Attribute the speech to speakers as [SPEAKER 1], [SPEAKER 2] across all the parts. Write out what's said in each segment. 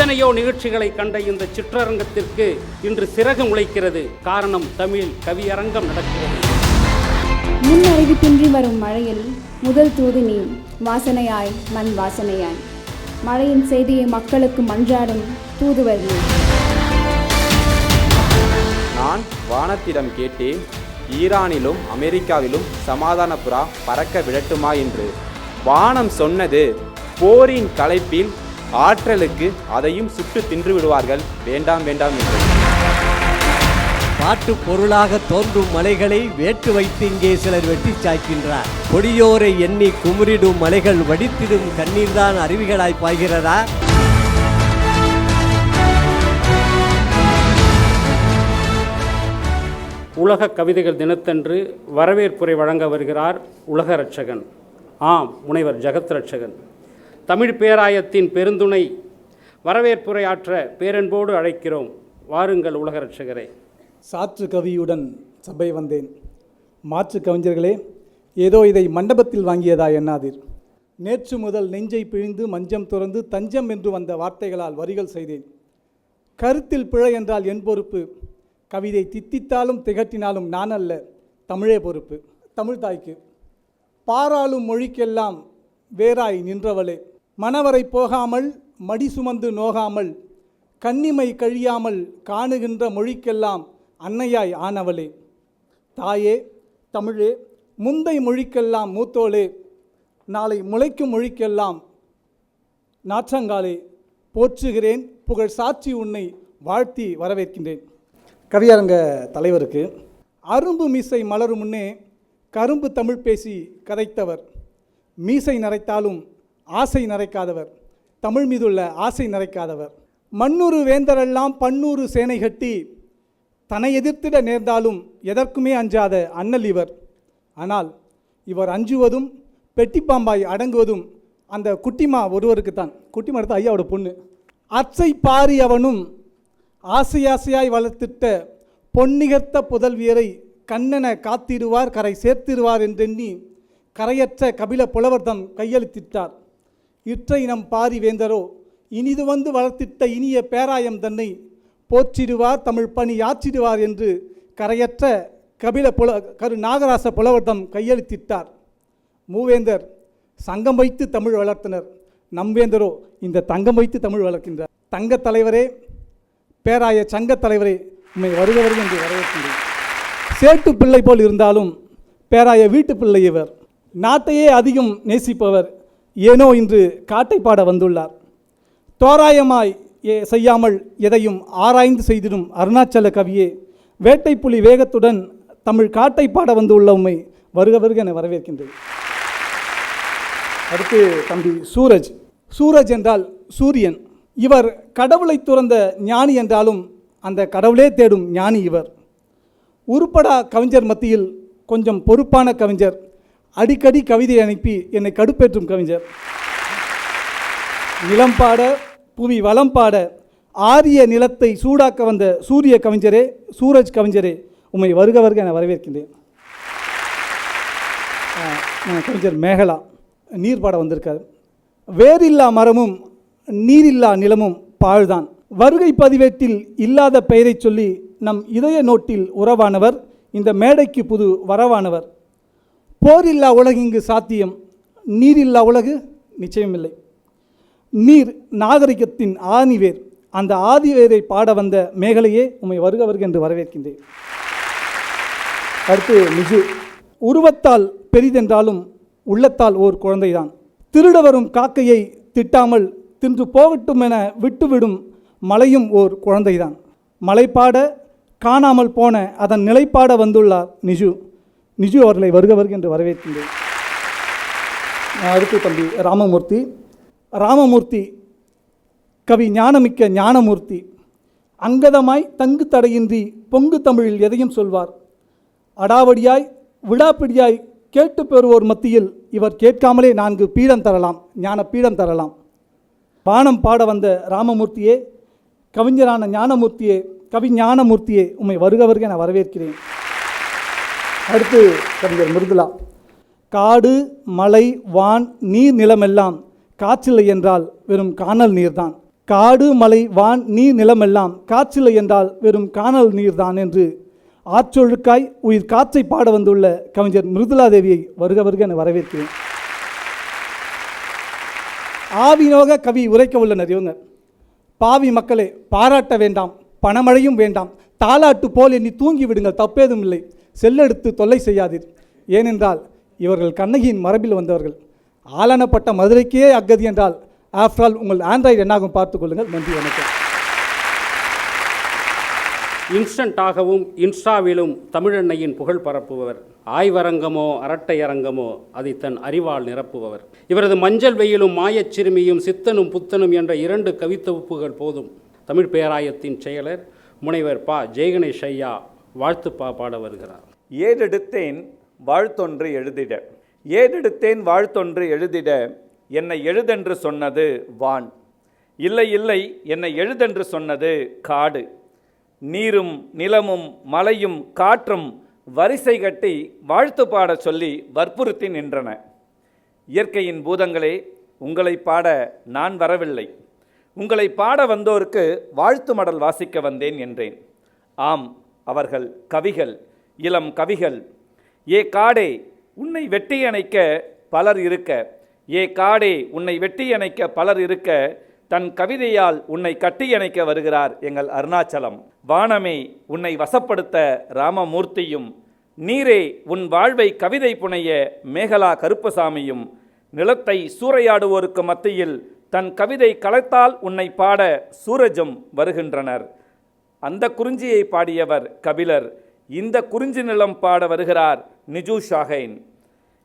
[SPEAKER 1] எத்தனையோ நிகழ்ச்சிகளை கண்ட இந்த சிற்றரங்கத்திற்கு இன்று சிறகு முளைக்கிறது. காரணம், தமிழ் கவியரங்கம் நடக்கிறது.
[SPEAKER 2] முன் அறிவிப்பின்றி வரும் மழையில் முதல் தூது நீ, வாசனையாய் மண் வாசனையாய். மழையின் செய்தியை மக்களுக்கு மன்றாடும் தூதுவர் நீ.
[SPEAKER 3] நான் வானத்திடம் கேட்டேன், ஈரானிலும் அமெரிக்காவிலும் சமாதான புறா பறக்க விடட்டுமா என்று. வானம் சொன்னது, போரின் களைப்பில் ஆற்றலுக்கு அதையும் சுட்டு தின்று விடுவார்கள், வேண்டாம் வேண்டாம் என்று.
[SPEAKER 4] பாட்டு பொருளாக தோன்றும் மலைகளை வேட்டு வைத்து இங்கே சிலர் வெட்டி சாய்க்கின்றார். கொடியோரை எண்ணி குமுறிடும் மலைகள் வடித்திடும் கண்ணீர்தான் அருவிகளாய் பாய்கிறதா?
[SPEAKER 1] உலக கவிதைகள் தினத்தன்று வரவேற்புரை வழங்க வருகிறார் உலக ரட்சகன், ஆம் முனைவர் ஜெகத் ரட்சகன். தமிழ் பேராயத்தின் பெருந்துணை வரவேற்புரை ஆற்ற பேரன்போடு அழைக்கிறோம். வாருங்கள் உலக ரட்சகரே.
[SPEAKER 5] சாற்று கவியுடன் சபை வந்தேன். மாற்று கவிஞர்களே, ஏதோ இதை மண்டபத்தில் வாங்கியதா எண்ணாதீர். நேற்று முதல் நெஞ்சை பிழிந்து மஞ்சம் துறந்து தஞ்சம் என்று வந்த வார்த்தைகளால் வரிகள் செய்தேன். கருத்தில் பிழை என்றால் என் பொறுப்பு. கவிதை தித்தித்தாலும் திகட்டினாலும் நான் அல்ல, தமிழே பொறுப்பு. தமிழ் தாய்க்கு பாராளும் மொழிக்கெல்லாம் வேறாய் நின்றவளே, மணவரை போகாமல் மடி சுமந்து நோகாமல் கன்னிமை கழியாமல் காணுகின்ற மொழிக்கெல்லாம் அன்னையாய் ஆனவளே, தாயே தமிழே, முந்தை மொழிக்கெல்லாம் மூத்தோளே, நாளை முளைக்கும் மொழிக்கெல்லாம் நாற்றங்காலே, போற்றுகிறேன் புகழ் சாட்சி உன்னை வாழ்த்தி வரவேற்கின்றேன். கவியரங்க தலைவருக்கு அரும்பு மீசை மலரும் முன்னே கரும்பு தமிழ் பேசி கதைத்தவர், மீசை நரைத்தாலும் ஆசை நரைக்காதவர், தமிழ் மீதுள்ள ஆசை நரைக்காதவர். மண்ணூறு வேந்தரெல்லாம் பன்னூறு சேனை கட்டி தன்னை எதிர்த்திட நேர்ந்தாலும் எதற்குமே அஞ்சாத அண்ணல் இவர். ஆனால் இவர் அஞ்சுவதும் பெட்டிப்பாம்பாய் அடங்குவதும் அந்த குட்டிமா ஒருவருக்குத்தான். குட்டிமா எடுத்த ஐயாவோட பொண்ணு. அச்சை பாரி அவனும் ஆசையாசையாய் வளர்த்திட்ட பொன்னிகர்த்த புதல்வியரை கண்ணென காத்திடுவார் கரை சேர்த்திடுவார் என்றெண்ணி கரையற்ற கபில புலவர்தம் கையெழுத்திட்டார். இற்றை நம் பாரி வேந்தரோ இனிது வந்து வளர்த்திட்ட இனிய பேராயம் தன்னை போற்றிடுவார் தமிழ் பணி ஆற்றிடுவார் என்று கரையற்ற கபில நாகராச புலவர்தம் கையெழுத்திட்டார். மூவேந்தர் சங்கம் வைத்து தமிழ் வளர்த்தனர், நம்வேந்தரோ இந்த தங்கம் வைத்து தமிழ் வளர்க்கின்றார். தங்க தலைவரே, பேராய சங்க தலைவரே, உண்மை வருகிறவர்கள் என்று வரவேற்கின்றேன். சேட்டு பிள்ளை போல் இருந்தாலும் பேராய வீட்டு பிள்ளை இவர். நாட்டையே அதிகம் நேசிப்பவர் ஏனோ இன்று காட்டை பாட வந்துள்ளார். தோராயமாய் செய்யாமல் எதையும் ஆராய்ந்து செய்திடும் அருணாச்சல கவியே, வேட்டைப்புலி வேகத்துடன் தமிழ் காட்டை பாட வந்துள்ள உண்மை வருக என வரவேற்கின்றேன். அடுத்து தம்பி சூரஜ். சூரஜ் என்றால் சூரியன். இவர் கடவுளை துறந்த ஞானி என்றாலும் அந்த கடவுளே தேடும் ஞானி இவர். உருப்படா கவிஞர் மத்தியில் கொஞ்சம் பொறுப்பான கவிஞர், அடிக்கடி கவிதை அனுப்பி என்னை கடுப்பேற்றும் கவிஞர். நிலம் பாட புவி வளம் பாட ஆரிய நிலத்தை சூடாக்க வந்த சூரிய கவிஞரே, சூரஜ் கவிஞரே, உம்மை வருக என வரவேற்கின்றேன். கவிஞர் மேகலா நீர் பாட வந்திருக்கார். வேரில்லா மரமும் நீரில்லா நிலமும் பாழ்தான், வருகை பதிவேட்டில் இல்லாத பெயரை சொல்லி நம் இதய நோட்டில் உறவானவர், இந்த மேடைக்கு புது வரவானவர். போரில்லா உலகு இங்கு சாத்தியம், நீரில்லா உலகு நிச்சயமில்லை. நீர் நாகரிகத்தின் ஆணிவேர், அந்த ஆதிவேரை பாட வந்த மேகலையே, உம்மை வருக என்று வரவேற்கின்றேன். அடுத்து நிஜு. உருவத்தால் பெரிதென்றாலும் உள்ளத்தால் ஓர் குழந்தைதான். திருட வரும் காக்கையை திட்டாமல் தின்று போகட்டும் என விட்டுவிடும் மலையும் ஓர் குழந்தைதான். மலைப்பாட காணாமல் போன அதன் நிலைப்பாட வந்துள்ளார் நிஜு. நிஜு அவர்களை வருக என்று வரவேற்கின்றேன். அடுத்து தம்பி ராமமூர்த்தி. ராமமூர்த்தி கவி ஞானமிக்க ஞானமூர்த்தி. அங்கதமாய் தங்கு தடையின்றி பொங்கு தமிழில் எதையும் சொல்வார். அடாவடியாய் விடாப்பிடியாய் கேட்டு பெறுவோர் மத்தியில் இவர் கேட்காமலே 4 பீடம் தரலாம், ஞான பீடம் தரலாம். பானம் பாட வந்த ராமமூர்த்தியே, கவிஞரான ஞானமூர்த்தியே, கவி ஞானமூர்த்தியே, உம்மை வருக என வரவேற்கிறேன். அடுத்து கவிஞர் மிருதுளா. காடு மலை வான் நீர் நிலமெல்லாம் காற்றில்லை என்றால் வெறும் காணல் நீர்தான். காடு மலை வான் நீர் நிலமெல்லாம் காற்றில்லை என்றால் வெறும் காணல் நீர்தான் என்று ஆற்றொழுக்காய் உயிர் காற்றை பாட வந்துள்ள கவிஞர் மிருதுளா தேவியை வருக வருக என வரவேற்கிறேன். ஆவினோக கவி உரைக்க உள்ளனர் இவங்க. பாவி மக்களே, பாராட்ட வேண்டாம், பணமழையும் வேண்டாம், தாலாட்டு போல் எண்ணி தூங்கி விடுங்கள், தப்பேதும் இல்லை, செல்லெடுத்து தொல்லை செய்யாதீர். ஏனென்றால் இவர்கள் கண்ணகியின் மரபில் வந்தவர்கள். ஆளனப்பட்ட மதுரைக்கே அக்கதி என்றால் ஆஃப்டர் ஆல் உங்கள் ஆண்ட்ராய்டு என்னாகும் பார்த்துக் கொள்ளுங்கள். நன்றி, வணக்கம்.
[SPEAKER 1] இன்ஸ்டண்ட்டாகவும் இன்ஸ்டாவிலும் தமிழன்னையின் புகழ் பரப்புபவர். ஆய்வரங்கமோ அரட்டையரங்கமோ அதை தன் அறிவால் நிரப்புபவர். இவரது மஞ்சள் வெயிலும் மாயச் சிறுமியும் சித்தனும் புத்தனும் என்ற 2 கவித்தொகுப்புகள் போதும். தமிழ் பேராயத்தின் செயலர் முனைவர் ப. ஜெயகணேஷ் ஐயா வாழ்த்து பாட வருகிறார்.
[SPEAKER 6] ஏடெடுத்தேன் வாழ்த்தொன்று எழுதிட, ஏடெடுத்தேன் வாழ்த்தொன்று எழுதிட, என்னை எழுதென்று சொன்னது வான். இல்லை இல்லை, என்னை எழுதென்று சொன்னது காடு. நீரும் நிலமும் மலையும் காற்றும் வரிசை கட்டி வாழ்த்து பாட சொல்லி வற்புறுத்தி நின்றன. இயற்கையின் பூதங்களே, உங்களை பாட நான் வரவில்லை, உங்களை பாட வந்தோருக்கு வாழ்த்து மடல் வாசிக்க வந்தேன் என்றேன். ஆம், அவர்கள் கவிகள், இளம் கவிகள். ஏ காடே, உன்னை வெட்டியணைக்க பலர் இருக்க, ஏ காடே, உன்னை வெட்டியணைக்க பலர் இருக்க, தன் கவிதையால் உன்னை கட்டியணைக்க வருகிறார் எங்கள் அருணாச்சலம். வானமே, உன்னை வசப்படுத்த ராமமூர்த்தியும், நீரே, உன் வாழ்வை கவிதை புனைய மேகலா கருப்பசாமியும், நிலத்தை சூறையாடுவோருக்கு மத்தியில் தன் கவிதை கலைத்தால் உன்னை பாட சூரஜும் வருகின்றனர். அந்த குறிஞ்சியை பாடியவர் கபிலர். இந்த குறிஞ்சி நிலம் பாட வருகிறார் நிஜூ ஷாஹைன்.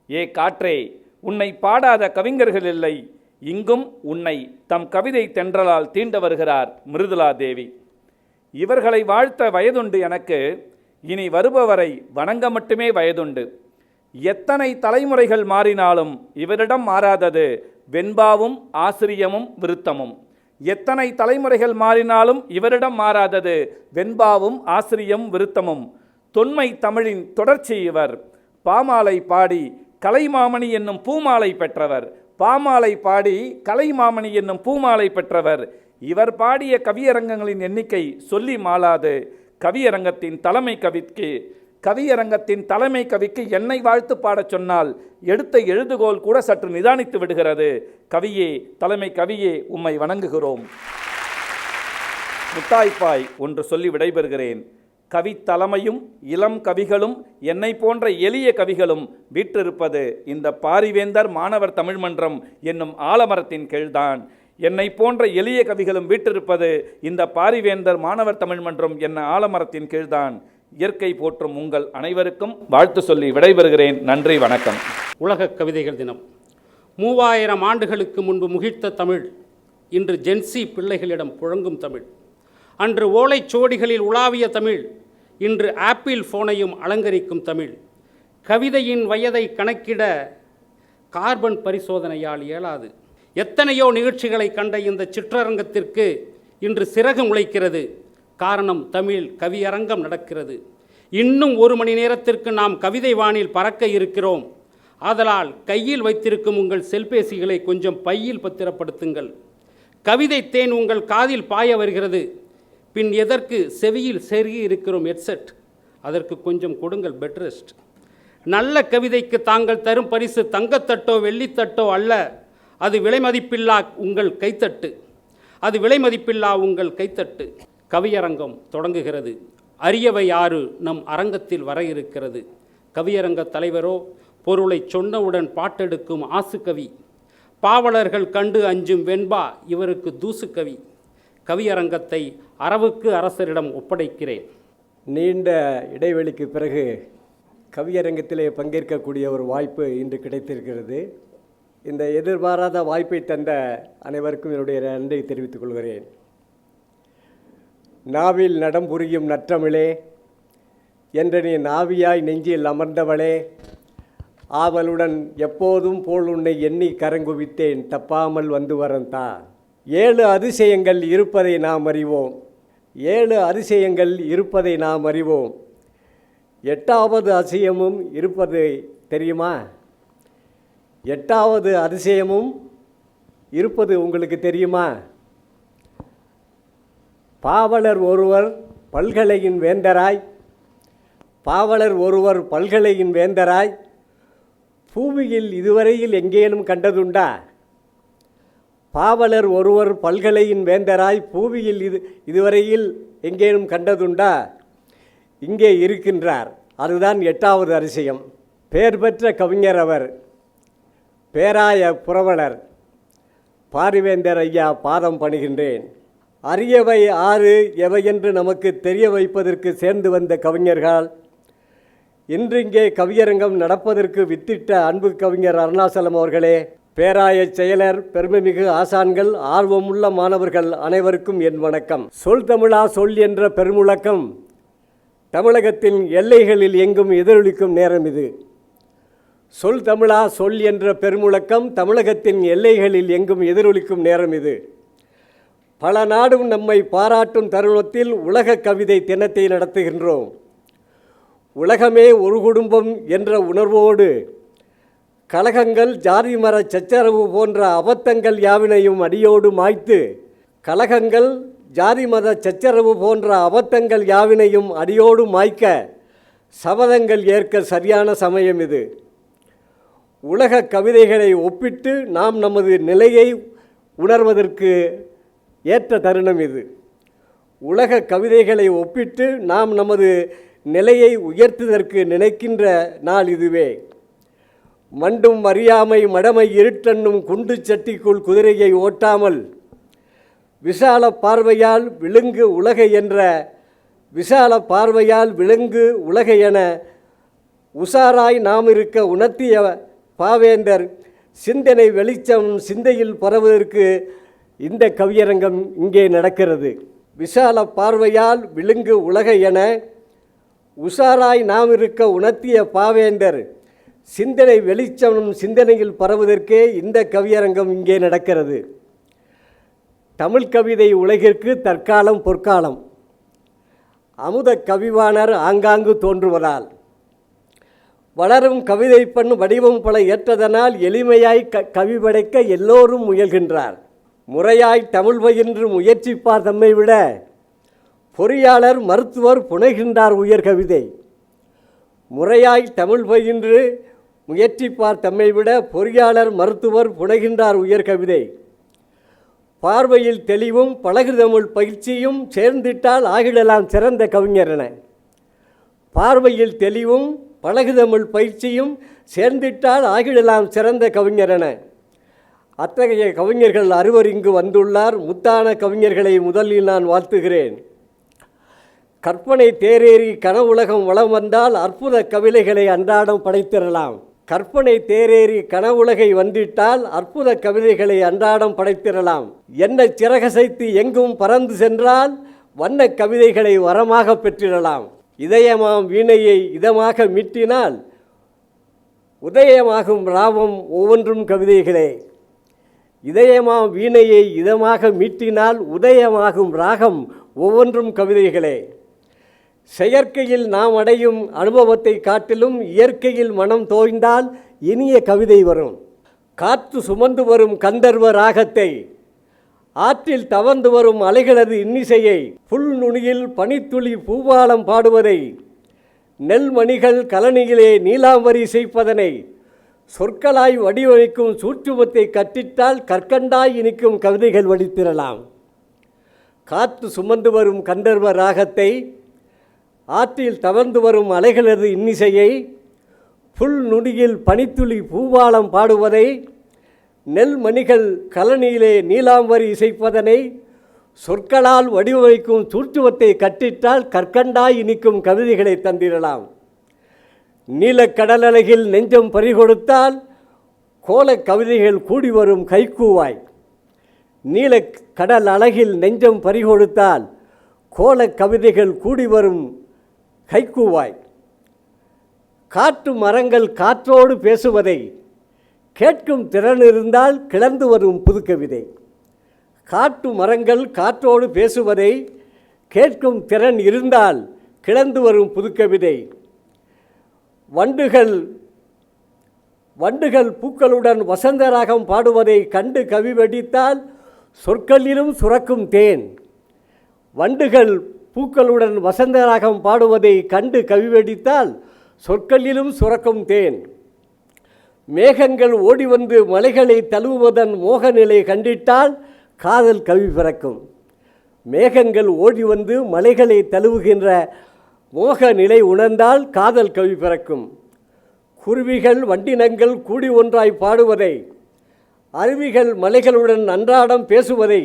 [SPEAKER 6] ஏ காற்றே, உன்னை பாடாத கவிஞர்கள் இல்லை, இங்கும் உன்னை தம் கவிதை தென்றலால் தீண்ட வருகிறார் மிருதுளா தேவி. இவர்களை வாழ்த்த வயதுண்டு எனக்கு, இனி வருபவரை வணங்க மட்டுமே வயதுண்டு. எத்தனை தலைமுறைகள் மாறினாலும் இவரிடம் மாறாதது வெண்பாவும் ஆசிரியமும் விருத்தமும். எத்தனை தலைமுறைகள் மாறினாலும் இவரிடம் மாறாதது வெண்பாவும் ஆசிரியம் விருத்தமும். தொன்மை தமிழின் தொடர்ச்சி இவர். பாமாலை பாடி கலைமாமணி என்னும் பூமாலை பெற்றவர். பாமாலை பாடி கலைமாமணி என்னும் பூமாலை பெற்றவர். இவர் பாடிய கவியரங்கங்களின் எண்ணிக்கை சொல்லி மாளாது. கவியரங்கத்தின் தலைமை கவிக்கு என்னை வாழ்த்து பாடச் சொன்னால் எடுத்த எழுதுகோல் கூட சற்று நிதானித்து விடுகிறது. கவியே, தலைமை கவியே, உம்மை வணங்குகிறோம். முத்தாய்ப்பாய் ஒன்று சொல்லி விடைபெறுகிறேன். கவித்தலைமையும் இளம் கவிகளும் என்னை போன்ற எளிய கவிகளும் வீற்றிருப்பது இந்த பாரிவேந்தர் மாணவர் தமிழ் மன்றம் என்னும் ஆலமரத்தின் கீழ்தான். என்னை போன்ற எளிய கவிகளும் வீற்றிருப்பது இந்த பாரிவேந்தர் மாணவர் தமிழ் மன்றம் என்ன ஆலமரத்தின் கீழ்தான். இயற்கை போற்றும் உங்கள் அனைவருக்கும் வாழ்த்து சொல்லி விடைபெறுகிறேன். நன்றி, வணக்கம்.
[SPEAKER 1] உலக கவிதைகள் தினம். 3000 ஆண்டுகளுக்கு முன்பு முகிழ்த்த தமிழ் இன்று ஜென்சி பிள்ளைகளிடம் புழங்கும் தமிழ். அன்று ஓலைச்சுவடிகளில் உலாவிய தமிழ் இன்று ஆப்பிள் ஃபோனையும் அலங்கரிக்கும் தமிழ். கவிதையின் வயதை கணக்கிட கார்பன் பரிசோதனையால் இயலாது. எத்தனையோ நிகழ்ச்சிகளை கண்ட இந்த சிற்றரங்கத்திற்கு இன்று சிறகு முளைக்கிறது. காரணம், தமிழ் கவியரங்கம் நடக்கிறது. இன்னும் 1 மணி நேரத்திற்கு நாம் கவிதை வானில் பறக்க இருக்கிறோம். ஆதலால் கையில் வைத்திருக்கும் உங்கள் செல்பேசிகளை கொஞ்சம் பையில் பத்திரப்படுத்துங்கள். கவிதை தேன் உங்கள் காதில் பாய வருகிறது. பின் எதற்கு செவியில் செருகி இருக்கிறோம் ஹெட்செட்? அதற்கு கொஞ்சம் கொடுங்கள் பெட் ரெஸ்ட். நல்ல கவிதைக்கு தாங்கள் தரும் பரிசு தங்கத்தட்டோ வெள்ளித்தட்டோ அல்ல, அது விலைமதிப்பில்லா உங்கள் கைத்தட்டு. அது விலைமதிப்பில்லா உங்கள் கைத்தட்டு. கவியரங்கம் தொடங்குகிறது. அரியவை 6 நம் அரங்கத்தில் வர இருக்கிறது. கவியரங்க தலைவரோ பொருளை சொன்னவுடன் பாட்டெடுக்கும் ஆசுகவி. பாவலர்கள் கண்டு அஞ்சும் வெண்பா இவருக்கு தூசுக்கவி. கவியரங்கத்தை அரவுக்கு அரசரிடம் ஒப்படைக்கிறேன்.
[SPEAKER 4] நீண்ட இடைவெளிக்கு பிறகு கவியரங்கத்திலே பங்கேற்கக்கூடிய ஒரு வாய்ப்பு இன்று கிடைத்திருக்கிறது. இந்த எதிர்பாராத வாய்ப்பை தந்த அனைவருக்கும் என்னுடைய நன்றியை தெரிவித்துக் கொள்கிறேன். நாவில் நடம் புரியும் நற்றமிழே, என்ற நீ நாவியாய் நெஞ்சில் அமர்ந்தவளே, ஆவலுடன் எப்போதும் போல் உன்னை எண்ணி கரங்குவித்தேன், தப்பாமல் வந்து வரந்தா. 7 அதிசயங்கள் இருப்பதை நாம் அறிவோம். 7 அதிசயங்கள் இருப்பதை நாம் அறிவோம். 8வது அதிசயமும் இருப்பது தெரியுமா? 8வது அதிசயமும் இருப்பது உங்களுக்கு தெரியுமா? பாவலர் ஒருவர் பல்கலையின் வேந்தராய் பூமியில் இதுவரையில் எங்கேனும் கண்டதுண்டா? பாவலர் ஒருவர் பல்கலையின் வேந்தராய் பூமியில் இதுவரையில் எங்கேனும் கண்டதுண்டா? இங்கே இருக்கின்றார். அதுதான் 8வது அதிசயம். பெயர் பெற்ற கவிஞர் அவர். பேராய புரவலர் பாரிவேந்தர் ஐயா பாதம் பணிகின்றேன். அரியவை 6 எவையென்று நமக்கு தெரிய வைப்பதற்கு சேர்ந்து வந்த கவிஞர்கள் இன்று இங்கே கவியரங்கம் நடப்பதற்கு வித்திட்ட அன்பு கவிஞர் அருணாசலம் அவர்களே, பேராய செயலர், பெருமைமிகு ஆசான்கள், ஆர்வமுள்ள மாணவர்கள் அனைவருக்கும் என் வணக்கம். சொல் தமிழா சொல் என்ற பெருமுழக்கம் தமிழகத்தின் எல்லைகளில் எங்கும் எதிரொலிக்கும் நேரம் இது. சொல் தமிழா சொல் என்ற பெருமுழக்கம் தமிழகத்தின் எல்லைகளில் எங்கும் எதிரொலிக்கும் நேரம் இது. பல நாடும் நம்மை பாராட்டும் தருணத்தில் உலக கவிதை தினத்தை நடத்துகின்றோம். உலகமே ஒரு குடும்பம் என்ற உணர்வோடு கலகங்கள், ஜாதி மர சச்சரவு போன்ற அபத்தங்கள் யாவினையும் அடியோடு மாய்த்து சபதங்கள் ஏற்க சரியான சமயம் இது. உலக கவிதைகளை ஒப்பிட்டு நாம் நமது நிலையை உணர்வதற்கு ஏற்ற தருணம் இது. உலக கவிதைகளை ஒப்பிட்டு நாம் நமது நிலையை உயர்த்துவதற்கு நினைக்கின்ற நாள் இதுவே. மண்டும் அறியாமை மடமை இருட்டென்னும் குண்டு சட்டிக்குள் குதிரையை ஓட்டாமல் விசால பார்வையால் விழுங்கு உலகை என உசாராய் நாம் இருக்க உணர்த்திய பாவேந்தர் சிந்தனை வெளிச்சம் சிந்தையில் பரவுவதற்கு இந்த கவியரங்கம் இங்கே நடக்கிறது. விசால பார்வையால் விழுங்கு உலகை என உசாராய் நாம் இருக்க உணர்த்திய பாவேந்தர் சிந்தனை வெளிச்சம் சிந்தனையில் பரவுவதற்கே இந்த கவியரங்கம் இங்கே நடக்கிறது. தமிழ் கவிதை உலகிற்கு தற்காலம் பொற்காலம். அமுத கவிவாணர் ஆங்காங்கு தோன்றுவதால் வளரும் கவிதை பண் வடிவம் பல ஏற்றதனால் எளிமையாய் கவி படைக்க எல்லோரும் முயல்கின்றார். முறையாய் தமிழ் பயின்று முயற்சிப்பார் தம்மை விட பொறியாளர் மருத்துவர் புனைகின்றார் உயர் கவிதை. முறையாய் தமிழ் பயின்று முயற்சிப்பார் தம்மை விட பொறியாளர் மருத்துவர் புனைகின்றார் உயர் கவிதை. பார்வையில் தெளிவும் பழகு தமிழ் பயிற்சியும் சேர்ந்திட்டால் ஆகிடலாம் சிறந்த கவிஞர் என. பார்வையில் தெளிவும் பழகு தமிழ் பயிற்சியும் சேர்ந்திட்டால் ஆகிடலாம் சிறந்த கவிஞர் என. அத்தகைய கவிஞர்கள் 6 இங்கு வந்துள்ளார். முத்தான கவிஞர்களை முதலில் நான் வாழ்த்துகிறேன். கற்பனை தேரேறி கனவுலகம் வளம் வந்தால் அற்புத கவிதைகளை அன்றாடம் படைத்திடலாம். கற்பனை தேரேறி கனவுலகை வந்திட்டால் அற்புத கவிதைகளை அன்றாடம் படைத்திடலாம். என்ன சிறகசைத்து எங்கும் பறந்து சென்றால் வண்ண கவிதைகளை வரமாக பெற்றிடலாம். இதயமாம் வீணையை இதமாக மீட்டினால் உதயமாகும் ராகம் ஒவ்வொன்றும் கவிதைகளே. இதயமாம் வீணையை இதமாக மீட்டினால் உதயமாகும் ராகம் ஒவ்வொன்றும் கவிதைகளே. செயற்கையில் நாம் அடையும் அனுபவத்தை காட்டிலும் இயற்கையில் மனம் தோய்ந்தால் இனிய கவிதை வரும். காற்று சுமந்து வரும் கந்தர்வ ராகத்தை, ஆற்றில் தவழ்ந்து வரும் அலைகளது இன்னிசையை, புல் நுனியில் பனித்துளி பூபாலம் பாடுவதை, நெல்மணிகள் கலனியிலே நீலாம்பரி இசைப்பதனை, சொற்களாய் வடிவமைக்கும் சூட்சுமத்தை கற்றிட்டால் கற்கண்டாய் இனிக்கும் கவிதைகள் வடித்திடலாம். காற்று சுமந்து வரும் கந்தர்வ ராகத்தை, ஆற்றில் தவழ்ந்து வரும் அலைகளது இன்னிசையை, புல் நுடியில் பனித்துளி பூபாலம் பாடுவதை, நெல்மணிகள் கலனியிலே நீலாம்பரி இசைப்பதனை, சொற்களால் வடிவமைக்கும் சூட்சுமத்தை கற்றிட்டால் கற்கண்டாய் இனிக்கும் கவிதைகளை தந்திடலாம். நீலக்கடலழகில் நெஞ்சம் பறிகொடுத்தால் கோல கவிதைகள் கூடி வரும் கைக்கூவாய். நீலக்கடல் அழகில் நெஞ்சம் பறிகொடுத்தால் கோல கவிதைகள் கூடி வரும் கைக்கூவாய். காட்டு மரங்கள் காற்றோடு பேசுவதை கேட்கும் திறன் இருந்தால் கிளர்ந்து வரும் புதுக்கவிதை. காட்டு மரங்கள் காற்றோடு பேசுவதை கேட்கும் திறன் இருந்தால் கிளர்ந்து வரும் புதுக்கவிதை. வண்டுகள் பூக்களுடன் வசந்த ராகம் பாடுவதை கண்டு கவி வெடித்தால் சொற்களிலும் சுரக்கும் தேன். வண்டுகள் பூக்களுடன் வசந்த ராகம் பாடுவதை கண்டு கவி வெடித்தால் சொற்களிலும் சுரக்கும் தேன். மேகங்கள் ஓடி வந்து மலைகளை தழுவுவதன் மோக நிலை கண்டிட்டால் காதல் கவி பிறக்கும். மேகங்கள் ஓடி வந்து மலைகளை தழுவுகின்ற மோக நிலை உணர்ந்தால் காதல் கவி பிறக்கும். குருவிகள் வண்டினங்கள் கூடி ஒன்றாய் பாடுவதை, அருவிகள் மலைகளுடன் அன்றாடம் பேசுவதை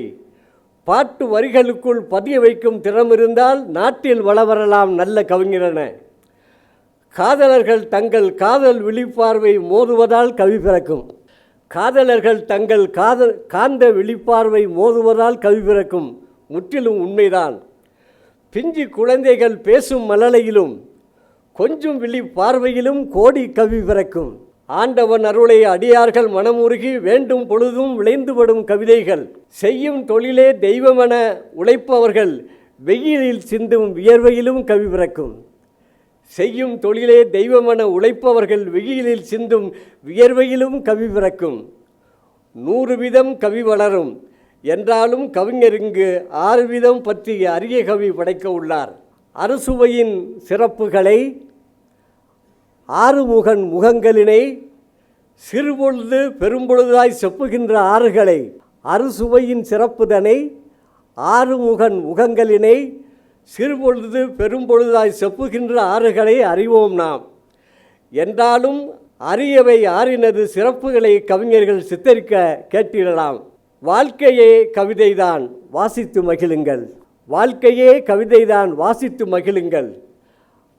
[SPEAKER 4] பாட்டு வரிகளுக்குள் பதிய வைக்கும் திறம் இருந்தால் நாட்டில் வளவரலாம் நல்ல கவிஞரென. காதலர்கள் தங்கள் காதல் விழிப்பார்வை மோதுவதால் கவி பிறக்கும். காதலர்கள் தங்கள் காந்த விழிப்பார்வை மோதுவதால் கவி பிறக்கும். முற்றிலும் உண்மைதான். பிஞ்சு குழந்தைகள் பேசும் மழலையிலும் கொஞ்சம் விழி பார்வையிலும் கோடி கவி பிறக்கும். ஆண்டவன் அருளை அடியார்கள் மனமுருகி வேண்டும் பொழுதும் விளைந்துபடும் கவிதைகள். செய்யும் தொழிலே தெய்வமென உழைப்பவர்கள் வெயிலில் சிந்தும் வியர்வையிலும் கவி பிறக்கும். செய்யும் தொழிலே தெய்வமென உழைப்பவர்கள் வெயிலில் சிந்தும் வியர்வையிலும் கவி பிறக்கும். 100 விதம் கவி வளரும் என்றாலும் கவிஞர் இங்கு 6 விதம் பற்றிய அரிய கவி படைக்க உள்ளார். அறுசுவையின் சிறப்புகளை, ஆறுமுகன் முகங்களினை, சிறுபொழுது பெரும்பொழுதாய் செப்புகின்ற ஆறுகளை, அறுசுவையின் சிறப்புதனை, ஆறுமுகன் முகங்களினை, சிறுபொழுது பெரும்பொழுதாய் செப்புகின்ற ஆறுகளை அறிவோம் நாம். என்றாலும் அரியவை ஆறினது சிறப்புகளை கவிஞர்கள் சித்தரிக்க கேட்டிடலாம். வாழ்க்கையே கவிதைதான், வாசித்து மகிழுங்கள். வாழ்க்கையே கவிதைதான், வாசித்து மகிழுங்கள்.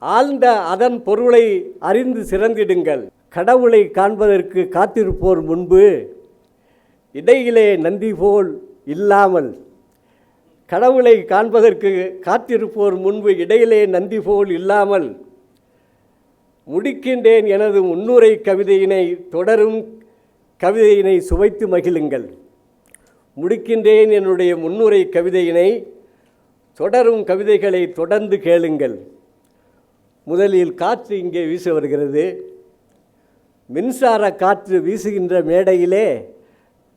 [SPEAKER 4] ஆழ்ந்த அதன் பொருளை அறிந்து சிறந்திடுங்கள். கடவுளை காண்பதற்கு காத்திருப்போர் முன்பு இடையிலே நந்தி போல் இல்லாமல், கடவுளை காண்பதற்கு காத்திருப்போர் முன்பு இடையிலே நந்தி போல் இல்லாமல் முடிக்கின்றேன் எனது முன்னுரை கவிதையினை, தொடரும் கவிதையினை சுவைத்து மகிழுங்கள். முடிக்கின்றேன் என்னுடைய முன்னுரை கவிதையினை, தொடரும் கவிதைகளை தொடர்ந்து கேளுங்கள். முதலில் காற்று இங்கே வீச வருகிறது. மின்சார காற்று வீசுகின்ற மேடையிலே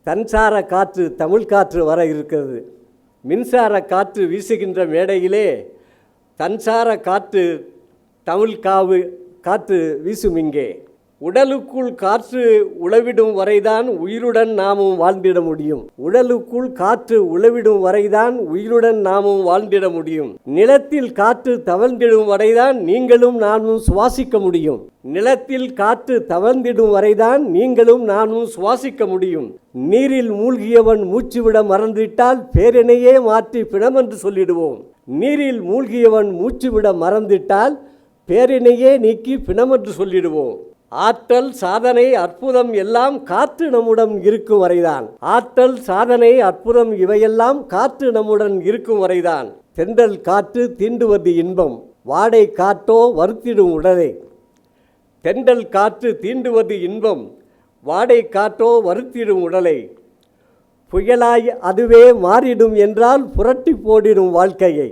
[SPEAKER 4] தன்சார காற்று தமிழ் காற்று வர இருக்கிறது. மின்சார காற்று வீசுகின்ற மேடையிலே தன்சார காற்று தமிழ் காற்று வீசும் இங்கே. உடலுக்குள் காற்று உழவிடும் வரைதான் உயிருடன் நாமும் வாழ்ந்திட முடியும். உடலுக்குள் காற்று உழவிடும் வரைதான் உயிருடன் நாமும் வாழ்ந்திட முடியும். நிலத்தில் காற்று தவழ்ந்திடும் வரைதான் நீங்களும் நானும் சுவாசிக்க முடியும். நிலத்தில் காற்று தவழ்ந்திடும் வரைதான் நீங்களும் நானும் சுவாசிக்க முடியும். நீரில் மூழ்கியவன் மூச்சுவிட மறந்துவிட்டால் பேரினையே மாற்றி பிணமென்று சொல்லிடுவோம். நீரில் மூழ்கியவன் மூச்சுவிட மறந்துவிட்டால் பேரினையே நீக்கி பிணமென்று சொல்லிடுவோம். ஆற்றல் சாதனை அற்புதம் எல்லாம் காற்று நம்முடன் இருக்கும் வரைதான். ஆற்றல் சாதனை அற்புதம் இவையெல்லாம் காற்று நம்முடன் இருக்கும் வரைதான். தென்றல் காற்று தீண்டுவது இன்பம், வாடை காற்றோ வருத்திடும் உடலை. தென்றல் காற்று தீண்டுவது இன்பம், வாடை காற்றோ வருத்திடும் உடலை. புயலாய் அதுவே மாறிடும் என்றால் புரட்டி போடிடும் வாழ்க்கையை.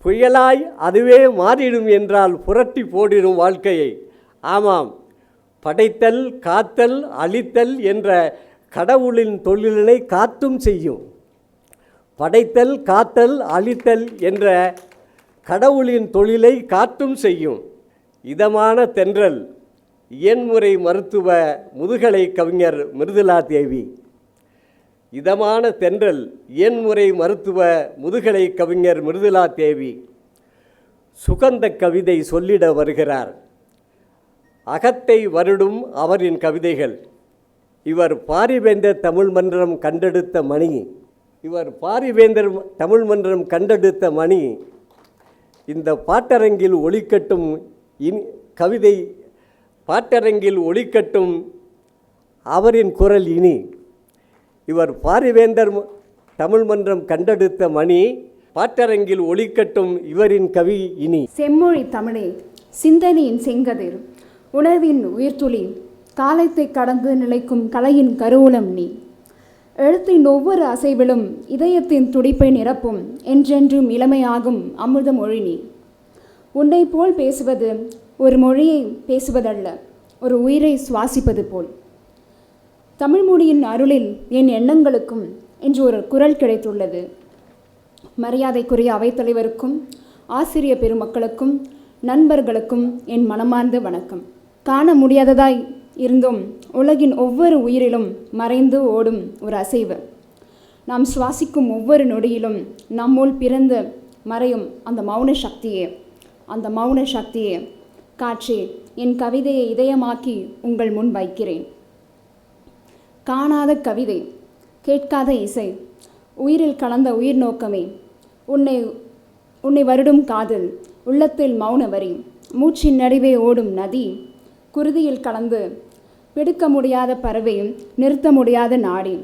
[SPEAKER 4] புயலாய் அதுவே மாறிடும் என்றால் புரட்டி போடிடும் வாழ்க்கையை. ஆமாம், படைத்தல் காத்தல் அழித்தல் என்ற கடவுளின் தொழிலினை காற்றும் செய்யும். படைத்தல் காத்தல் அழித்தல் என்ற கடவுளின் தொழிலை காற்றும் செய்யும். இதமான தென்றல் இயன்முறை மருத்துவ முதுகலை கவிஞர் மிருதுளா தேவி. இதமான தென்றல் இயன்முறை மருத்துவ முதுகலை கவிஞர் மிருதுளா தேவி சுகந்த கவிதை சொல்லிட வருகிறார். அகத்தை வருடும் அவரின் கவிதைகள். இவர் பாரிவேந்தர் தமிழ் மன்றம் கண்டெடுத்த மணி. இவர் பாரிவேந்தர் தமிழ் மன்றம் கண்டெடுத்த மணி. இந்த பாட்டரங்கில் ஒலிக்கட்டும் கவிதை, பாட்டரங்கில் ஒலிக்கட்டும் அவரின் குரல் இனி. இவர் பாரிவேந்தர் தமிழ் மன்றம் கண்டெடுத்த மணி, பாட்டரங்கில் ஒலிக்கட்டும் இவரின் கவி இனி.
[SPEAKER 2] செம்மொழி தமிழே, சிந்தனையின் செங்கதிர், உணர்வின் உயிர்த்துளி, காலத்தை கடந்து நிலைக்கும் கலையின் கருவூலம் நீ. எழுத்தின் ஒவ்வொரு அசைவிலும் இதயத்தின் துடிப்பை நிரப்பும் என்றென்றும் இளமையாகும் அமிர்த மொழி நீ. உன்னை போல் பேசுவது ஒரு மொழியை பேசுவதல்ல, ஒரு உயிரை சுவாசிப்பது போல். தமிழ் மொழியின் அருளில் என் எண்ணங்களுக்கும் என்று ஒரு குரல் கிடைத்துள்ளது. மரியாதைக்குரிய அவைத்தலைவருக்கும் ஆசிரிய பெருமக்களுக்கும் நண்பர்களுக்கும் என் மனமார்ந்த வணக்கம். காண முடியாததாய் இருந்தும் உலகின் ஒவ்வொரு உயிரிலும் மறைந்து ஓடும் ஒரு அசைவு. நாம் சுவாசிக்கும் ஒவ்வொரு நொடியிலும் நம்முள் பிறந்து மறையும் அந்த மௌன சக்தியே காற்றே, என் கவிதையை இதயமாக்கி உங்கள் முன் வைக்கிறேன். காணாத கவிதை, கேட்காத இசை, உயிரில் கலந்த உயிர் நோக்கமே, உன்னை வருடும் காதல், உள்ளத்தில் மௌன வரி, மூச்சின் நடுவே ஓடும் நதி, குருதியில் கலந்து பிடிக்க முடியாத பறவை, நிறுத்த முடியாத நாடி,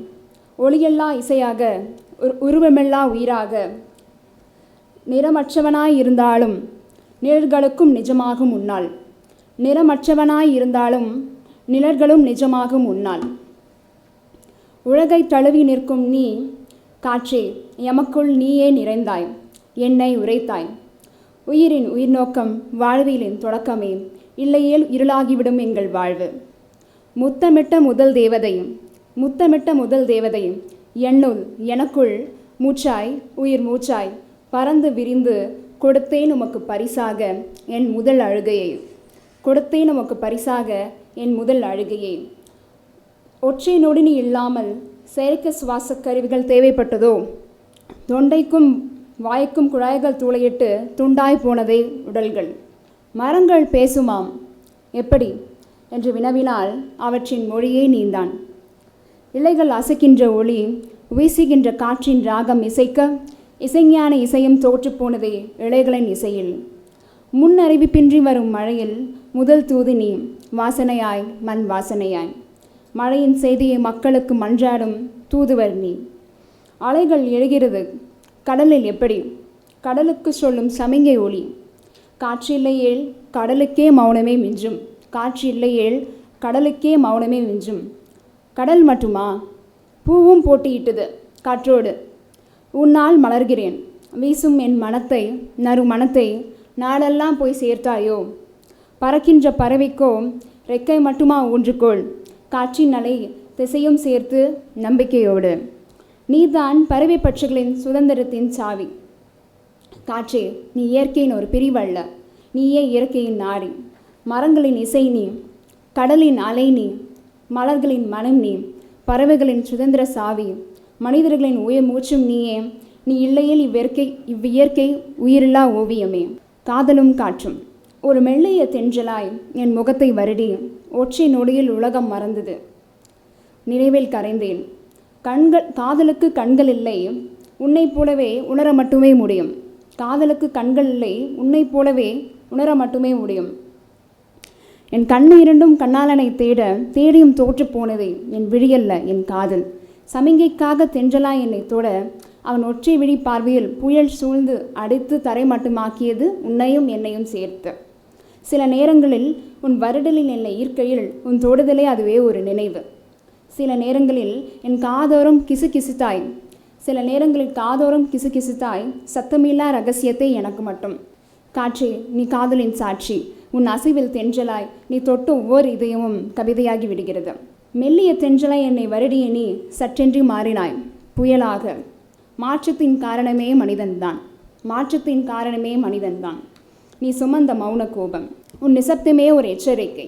[SPEAKER 2] ஒளியெல்லா இசையாக, உருவமெல்லா உயிராக, நிறமற்றவனாய் இருந்தாலும் நிழல்களுக்கும் நிஜமாகும் உன்னால், நிறமற்றவனாய் இருந்தாலும் நிழல்களும் நிஜமாகும் உன்னால். உலகை தழுவி நிற்கும் நீ காற்றே, எமக்குள் நீயே நிறைந்தாய், என்னை உரைத்தாய். உயிரின் உயிர் நோக்கம், வாழ்விலின் தொடக்கமே, இல்லையேல் இருளாகிவிடும் எங்கள் வாழ்வு. முத்தமிட்ட முதல் தேவதை என்னுள் எனக்குள் மூச்சாய், உயிர் மூச்சாய் பறந்து விரிந்து கொடுத்தேன் உமக்கு பரிசாக என் முதல் அழுகையை. ஒற்றை நொடினி இல்லாமல் செயற்கை சுவாச கருவிகள் தேவைப்பட்டதோ? தொண்டைக்கும் வாய்க்கும் குழாய்கள் தூளையிட்டு துண்டாய் போனதே உடல்கள். மரங்கள் பேசுமாம், எப்படி என்று வினவினால் அவற்றின் மொழியே நீந்தான். இலைகள் அசைக்கின்ற ஒளி, வீசுகின்ற காற்றின் ராகம் இசைக்க, இசைஞான இசையும் தோற்றுப்போனதே இலைகளின் இசையில். முன் அறிவிப்பின்றி வரும் மழையில் முதல் தூது நீ, வாசனையாய் மண் வாசனையாய். மழையின் செய்தியை மக்களுக்கு மன்றாடும் தூதுவர் நீ. அலைகள் எழுகிறது கடலில் எப்படி? கடலுக்கு சொல்லும் சமிங்கை ஒளி. காற்றில்லையேல் கடலுக்கே மௌனமே மிஞ்சும், கடல் மட்டுமா? பூவும் போட்டியிட்டது காற்றோடு. உன்னால் மலர்கிறேன், வீசும் என் மனத்தை, நறுமணத்தை நாளெல்லாம் போய் சேர்த்தாயோ? பறக்கின்ற பறவைக்கோ ரெக்கை மட்டுமா ஊன்றுகோள்? காற்றின் அலை திசையும் சேர்த்து நம்பிக்கையோடு. நீதான் பறவை பட்சிகளின் சுதந்திரத்தின் சாவி. காற்றே, நீ இயற்கையின் ஒரு பிரிவல்ல, நீயே இயற்கையின் நாடி. மரங்களின் இசை நீ, கடலின் அலை நீ, மலர்களின் மனம் நீ, பறவைகளின் சுதந்திர சாவி, மனிதர்களின் உயிர் மூச்சும் நீயே. நீ இல்லையில் இவ்வியற்கை உயிரில்லா ஓவியமே. காதலும் காற்றும் ஒரு மெல்லிய தென்றலாய் என் முகத்தை வருடி ஒற்றை நொடியில் உலகம் மறந்தது. நினைவில் கரைந்தேன். காதலுக்கு கண்கள் இல்லை, உன்னை போலவே உணர மட்டுமே முடியும். காதலுக்கு கண்கள் இல்லை, உன்னை போலவே உணர மட்டுமே முடியும். என் கண்ணு இரண்டும் கண்ணாளனை தேடியும் தோற்று போனதே என் விழியல்ல என் காதல். சமிங்கைக்காக தென்றலாய் என்னை தொட அவன் ஒற்றை விழி பார்வையில் புயல் சூழ்ந்து அடித்து தரை மட்டுமாக்கியது உன்னையும் என்னையும் சேர்த்து. சில நேரங்களில் உன் வருடலில் என்னை ஈர்க்கையில் உன் தொடுதலே அதுவே ஒரு நினைவு. சில நேரங்களில் என் காதோறும் கிசுகிசுத்தாய், சத்தமில்லா ரகசியத்தை எனக்கு மட்டும். காற்றே, நீ காதலின் சாட்சி. உன் அசைவில் தென்றலாய் நீ தொட்டு ஒவ்வொரு இதயமும் கவிதையாகி விடுகிறது. மெல்லிய தென்றலாய் என்னை வருடிய நீ சற்றென்று மாறினாய் புயலாக. மாற்றத்தின் காரணமே மனிதன்தான். நீ சுமந்த மௌன கோபம், உன் நிசப்தமே ஒரு எச்சரிக்கை.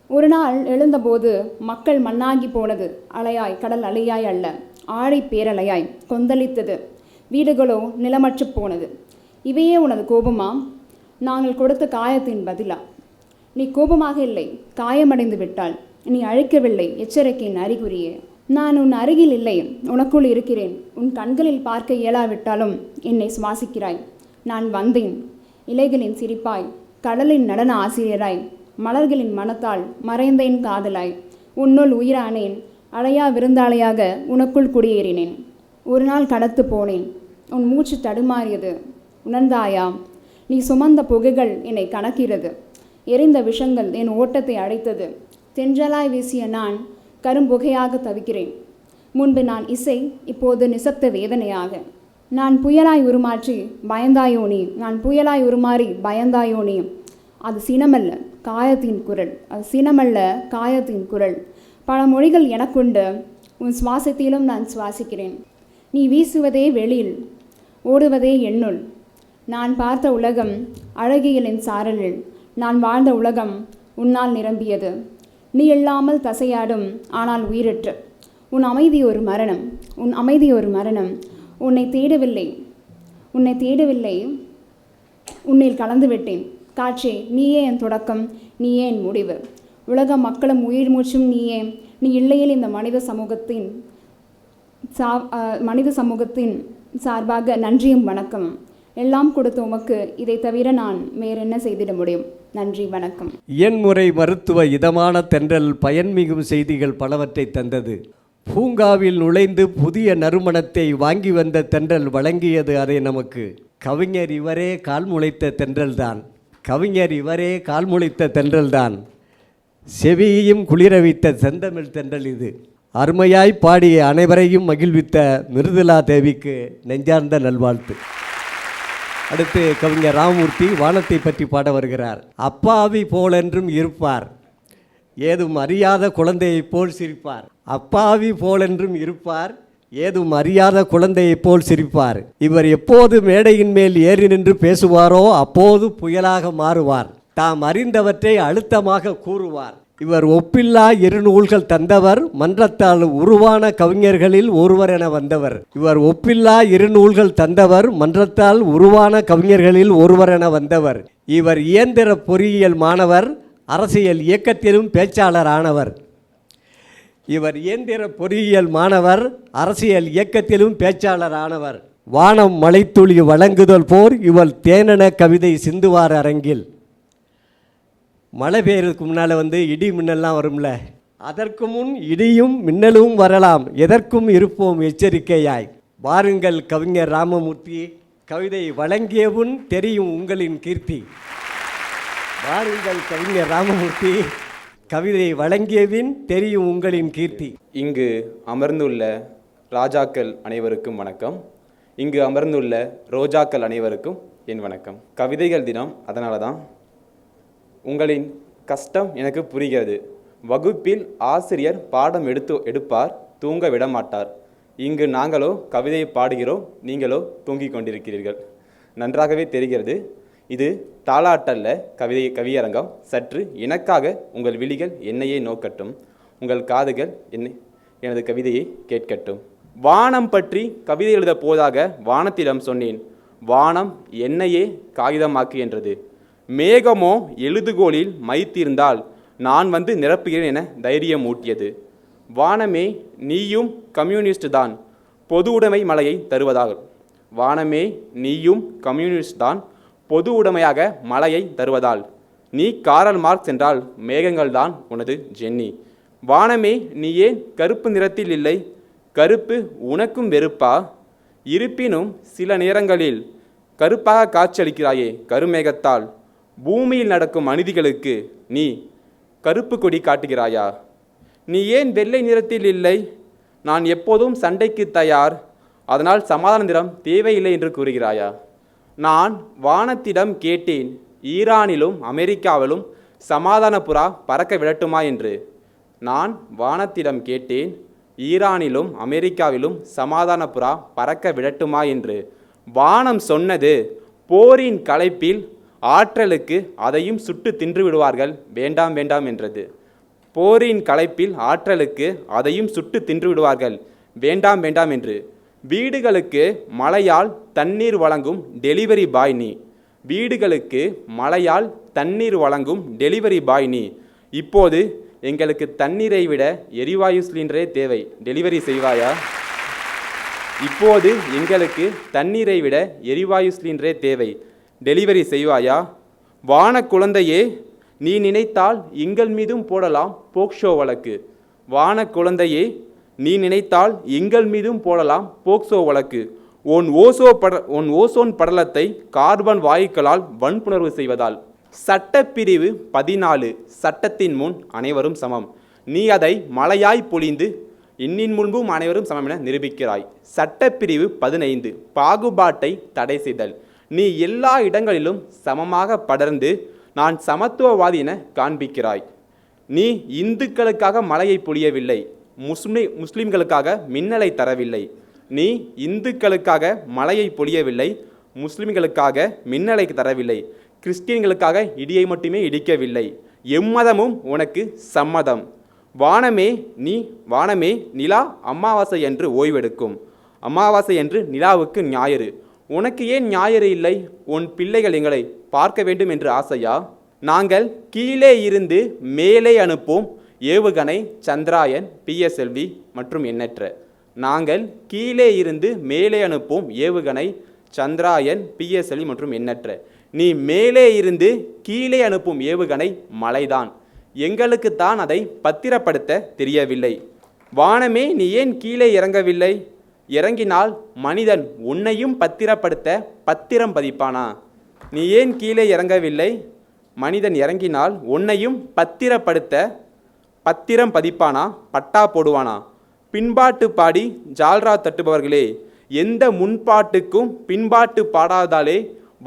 [SPEAKER 2] ஒரு நாள் எழுந்தபோது மக்கள் மண்ணாகி போனது அலையாய், கடல் அலையாய் அல்ல, ஆழை பேரலையாய் கொந்தளித்தது. வீடுகளோ நிலமற்று போனது. இவையே உனது கோபமா? நாங்கள் கொடுத்த காயத்தின் பதிலா? நீ கோபமாக இல்லை, காயமடைந்து விட்டாள். நீ அழைக்கவில்லை, எச்சரிக்கையின் அறிகுறியே. நான் உன் அருகில் இல்லை, உனக்குள் இருக்கிறேன். உன் கண்களில் பார்க்க இயலாவிட்டாலும் என்னை சுவாசிக்கிறாய். நான் வந்தேன் இலைகளின் சிரிப்பாய், கடலின் நடன ஆசிரியராய், மலர்களின் மனத்தால் மறைந்தேன் காதலாய். உன்னுள் உயிரானேன், அழையா விருந்தாளையாக உனக்குள் குடியேறினேன். ஒரு நாள் கடத்து போனேன், உன் மூச்சு தடுமாறியது. உணர்ந்தாயா? நீ சுமந்த புகைகள் என்னை கணக்கிறது. எரிந்த விஷங்கள் என் ஓட்டத்தை அடைத்தது. தென்றலாய் வீசிய நான் கரும்புகையாக தவிக்கிறேன். முன்பு நான் இசை, இப்போது நிசப்த வேதனையாக. நான் புயலாய் உருமாறி பயந்தாயோனி. அது சினமல்ல காயத்தின் குரல். பல மொழிகள் எனக்குண்டு, உன் சுவாசத்திலும் நான் சுவாசிக்கிறேன். நீ வீசுவதே வெளியில், ஓடுவதே என்னுள். நான் பார்த்த உலகம் அழகியலின் சாரலில், நான் வாழ்ந்த உலகம் உன்னால் நிரம்பியது. நீ இல்லாமல் தசையாடும் ஆனால் உயிரற்று. உன் அமைதி ஒரு மரணம், உன் அமைதி ஒரு மரணம். உன்னை தேடவில்லை, உன்னில் கலந்து விட்டேன். காற்றே, நீயே என் தொடக்கம், நீயே என் முடிவு. உலக மக்களும் உயிர் மூச்சும் நீயே. நீ இல்லையில் இந்த மனித சமூகத்தின் சார்பாக நன்றியும் வணக்கமும். எல்லாம் கொடுத்த உமக்கு இதை தவிர நான் வேறென்ன செய்திட முடியும்? நன்றி, வணக்கம்.
[SPEAKER 4] இயன்முறை மருத்துவ இதமான தென்றல் பயன்மிகும் செய்திகள் பலவற்றை தந்தது. பூங்காவில் நுழைந்து புதிய நறுமணத்தை வாங்கி வந்த தென்றல் வழங்கியது அதை நமக்கு. கவிஞர் இவரே கால் முளைத்த தென்றல்தான். செவியையும் குளிர வைத்த செந்தமிழ் தென்றல் இது. அருமையாய் பாடிய அனைவரையும் மகிழ்வித்த மிருதுலா தேவிக்கு நெஞ்சார்ந்த நல்வாழ்த்து. அடுத்து கவிஞர் ராமமூர்த்தி வானத்தை பற்றி பாட வருகிறார். அப்பாவி போலென்றும் இருப்பார், ஏதும் அறியாத குழந்தையைப் போல் சிரிப்பார். அப்பாவி போலென்றும் இருப்பார், ஏதும் அறியாத குழந்தையைப் போல் சிரிப்பார். இவர் எப்போது மேடையின் மேல் ஏறி நின்று பேசுவாரோ அப்போது புயலாக மாறுவார். தாம் அறிந்தவற்றை அழுத்தமாக கூறுவார். இவர் ஒப்பில்லா இருநூல்கள் தந்தவர், மன்றத்தால் உருவான கவிஞர்களில் ஒருவர் என வந்தவர். இவர் இயந்திர பொறியியல் மாணவர், அரசியல் இயக்கத்திலும் பேச்சாளரானவர். வானம் மலைத்துளி வழங்குதல் போர் இவள் தேனென கவிதை சிந்துவார் அரங்கில். மழை பெய்யறதுக்கு முன்னால் இடி மின்னல்லாம் வரும்ல, அதற்கு முன் இடியும் மின்னலும் வரலாம், எதற்கும் இருப்போம் எச்சரிக்கையாய். வாருங்கள் கவிஞர் ராமமூர்த்தி, கவிதை வழங்கியவுன் தெரியும் உங்களின் கீர்த்தி.
[SPEAKER 3] இங்கு அமர்ந்துள்ள ராஜாக்கள் அனைவருக்கும் வணக்கம். இங்கு அமர்ந்துள்ள ரோஜாக்கள் அனைவருக்கும் என் வணக்கம். கவிதைகள் தினம், அதனால தான் உங்களின் கஷ்டம் எனக்கு புரிகிறது. வகுப்பில் ஆசிரியர் பாடம் எடுப்பார், தூங்க விடமாட்டார். இங்கு நாங்களோ கவிதையை பாடுகிறோம், நீங்களோ தூங்கிக் கொண்டிருக்கிறீர்கள். நன்றாகவே தெரிகிறது. இது தாலாட்டல்ல, கவியரங்கம். சற்று எனக்காக உங்கள் விழிகள் என்னையே நோக்கட்டும், உங்கள் காதுகள் எனது கவிதையை கேட்கட்டும். வானம் பற்றி கவிதை எழுத போதாக வானத்திடம் சொன்னேன். வானம் என்னையே காகிதமாக்கு என்றது. மேகமோ எழுதுகோலில் மைத்திருந்தால் நான் வந்து நிரப்புகிறேன் என தைரியம் ஊட்டியது. வானமே நீயும் கம்யூனிஸ்ட் தான், பொது உடைமை மலையை தருவதாக. வானமே நீயும் கம்யூனிஸ்ட் தான், பொது உடைமையாக மலையை தருவதால். நீ காரல் மார்க்ஸ் என்றால் மேகங்கள் தான் உனது ஜென்னி. வானமே நீ ஏன் கருப்பு நிறத்தில் இல்லை? கருப்பு உனக்கும் வெறுப்பா? இருப்பினும் சில நேரங்களில் கருப்பாக காட்சியளிக்கிறாயே கருமேகத்தால். பூமியில் நடக்கும் அநீதிகளுக்கு நீ கருப்பு கொடி காட்டுகிறாயா? நீ ஏன் வெள்ளை நிறத்தில் இல்லை? நான் எப்போதும் சண்டைக்கு தயார், அதனால் சமாதான நிறம் தேவையில்லை என்று கூறுகிறாயா? நான் வானத்திடம் கேட்டேன், ஈரானிலும் அமெரிக்காவிலும் சமாதான புறா பறக்க விடட்டுமா என்று. நான் வானத்திடம் கேட்டேன், ஈரானிலும் அமெரிக்காவிலும் சமாதான புறா பறக்க விடட்டுமா என்று. வானம் சொன்னது, போரின் களைப்பில் ஆற்றலுக்கு அதையும் சுட்டு தின்று விடுவார்கள், வேண்டாம் வேண்டாம் என்றது. போரின் களைப்பில் ஆற்றலுக்கு அதையும் சுட்டு தின்று விடுவார்கள், வேண்டாம் வேண்டாம் என்று. வீடுகளுக்கு மழையால் தண்ணீர் வழங்கும் டெலிவரி பாய் நீ. வீடுகளுக்கு மழையால் தண்ணீர் வழங்கும் டெலிவரி பாய் நீ. இப்போது எங்களுக்கு தண்ணீரை விட எரிவாயு சிலிண்டரே தேவை, டெலிவரி செய்வாயா? இப்போது எங்களுக்கு தண்ணீரை விட எரிவாயு சிலிண்டரே தேவை, டெலிவரி செய்வாயா? வான குழந்தையே, நீ நினைத்தால் எங்கள் மீதும் போடலாம் போக்சோ வழக்கு. வான குழந்தையே, நீ நினைத்தால் எங்கள் மீதும் போடலாம் போக்சோ வழக்கு. உன் ஓசோன் படலத்தை கார்பன் வாயுக்களால் வன்புணர்வு செய்வதால். சட்டப்பிரிவு 14, சட்டத்தின் முன் அனைவரும் சமம். நீ அதை மழையாய் பொழிந்து இன்னின் முன்பும் அனைவரும் சமம் என நிரூபிக்கிறாய். சட்டப்பிரிவு 15, பாகுபாட்டை தடை செய்தல். நீ எல்லா இடங்களிலும் சமமாக படர்ந்து நான் சமத்துவவாதி என காண்பிக்கிறாய். நீ இந்துக்களுக்காக மழையை பொழியவில்லை, முஸ்லிம்களுக்காக மின்னலை தரவில்லை. நீ இந்துக்களுக்காக மழையை பொழியவில்லை, முஸ்லிம்களுக்காக மின்னலை தரவில்லை, கிறிஸ்டியன்களுக்காக இடியை மட்டுமே இடிக்கவில்லை. எம்மதமும் உனக்கு சம்மதம். வானமே நிலா அமாவாசை என்று ஓய்வெடுக்கும், அமாவாசை என்று நிலாவுக்கு ஞாயிறு. உனக்கு ஏன் ஞாயிறு இல்லை? உன் பிள்ளைகள் எங்களை பார்க்க வேண்டும் என்று ஆசையா? நாங்கள் கீழே இருந்து மேலே அனுப்பும் ஏவுகணை சந்திராயன், PSLV மற்றும் எண்ணற்ற. நாங்கள் கீழே இருந்து மேலே அனுப்பும் ஏவுகணை சந்திராயன், PSLV மற்றும் எண்ணற்ற. நீ மேலே இருந்து கீழே அனுப்பும் ஏவுகணை மலைதான். எங்களுக்குத்தான் அதை பத்திரப்படுத்த தெரியவில்லை. வானமே, நீ ஏன் கீழே இறங்கவில்லை? இறங்கினால் மனிதன் உன்னையும் பத்திரப்படுத்த பத்திரம் பதிப்பானா? நீ ஏன் கீழே இறங்கவில்லை? மனிதன் இறங்கினால் உன்னையும் பத்திரப்படுத்த பத்திரம் பதிப்பானா, பட்டா போடுவானா? பின்பாட்டு பாடி ஜால்ரா தட்டுபவர்களே, எந்த முன்பாட்டுக்கும் பின்பாட்டு பாடாதாலே